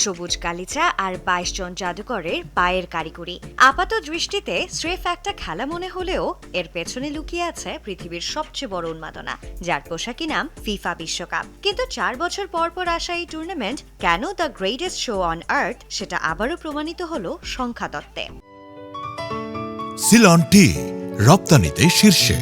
সবুজ গালিচা আর ২২ জন জাদুকরের পায়ের কারিগরি। আপাত দৃষ্টিতে স্রেফ একটা খেলা মনে হলেও এর পেছনে লুকিয়ে আছে পৃথিবীর সবচেয়ে বড় উন্মাদনা, যার পোশাকি নাম ফিফা বিশ্বকাপ। কিন্তু ৪ বছর পর পর আসা এই টুর্নামেন্ট কেন the greatest show on earth, সেটা আবারও প্রমাণিত হলো সংখ্যা তত্ত্বে। সিলন টি রপ্তানিতে শীর্ষে।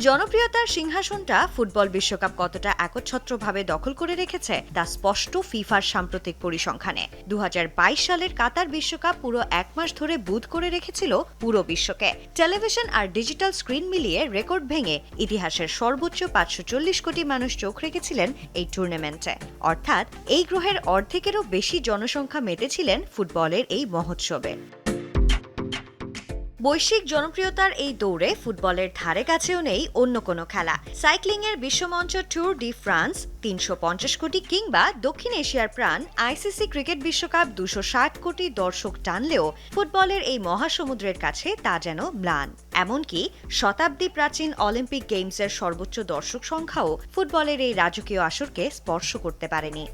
জনপ্রিয়তার সিংহাসনটা ফুটবল বিশ্বকাপ কতটা একচ্ছত্রভাবে দখল করে রেখেছে তা স্পষ্ট ফিফার সাম্প্রতিক পরিসংখ্যানে। ২০২২ সালের কাতার বিশ্বকাপ পুরো ১ মাস ধরে বুঁদ করে রেখেছিল পুরো বিশ্বকে। টেলিভিশন আর ডিজিটাল স্ক্রিন মিলিয়ে রেকর্ড ভেঙে ইতিহাসের সর্বোচ্চ ৫৪০ কোটি মানুষ চোখ রেখেছিলেন এই টুর্নামেন্টে। অর্থাৎ এই গ্রহের অর্ধেকেরও বেশি জনসংখ্যা মেতেছিলেন ফুটবলের এই মহোৎসবে। বৈশ্বিক জনপ্রিয়তার এই দৌড়ে ফুটবলের ধারে কাছেও নেই অন্য কোনো খেলা। সাইক্লিংয়ের বিশ্বমঞ্চ ট্যুর ডি ফ্রান্স ৩৫০ কোটি, কিংবা দক্ষিণ এশিয়ার প্রাণ আইসিসি ক্রিকেট বিশ্বকাপ ২৬০ কোটি দর্শক টানলেও ফুটবলের এই মহাসমুদ্রের কাছে তা যেন ম্লান। এমনকি শতাব্দী প্রাচীন অলিম্পিক গেমসের সর্বোচ্চ দর্শক সংখ্যাও ফুটবলের এই রাজকীয় আসরকে স্পর্শ করতে পারেনি।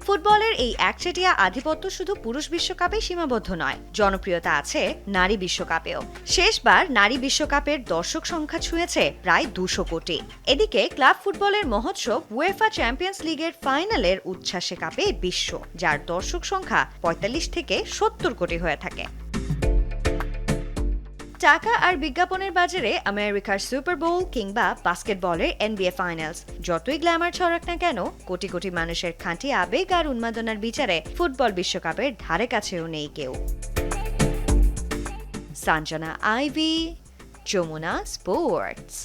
ফুটবলের এই একচেটিয়া আধিপত্য শুধু পুরুষ বিশ্বকাপেই সীমাবদ্ধ নয়, জনপ্রিয়তা আছে নারী বিশ্বকাপেও। শেষবার নারী বিশ্বকাপের দর্শক সংখ্যা ছুঁয়েছে প্রায় ২০০ কোটি। এদিকে ক্লাব ফুটবলের মহোৎসব উয়েফা চ্যাম্পিয়ন্স লিগের ফাইনালের উচ্ছ্বাসে কাঁপে বিশ্ব, যার দর্শক সংখ্যা ৪৫ থেকে ৭০ কোটি হয়ে থাকে। টাকা আর বিজ্ঞাপনের বাজারে আমেরিকার সুপার বোল কিংবা বাস্কেটবলের NBA ফাইনালস যতই গ্ল্যামার ছড়াক না কেন, কোটি কোটি মানুষের খাঁটি আবেগ আর উন্মাদনার বিচারে ফুটবল বিশ্বকাপের ধারে কাছেও নেই কেউ। Sanjana Ivy, Jamuna sports.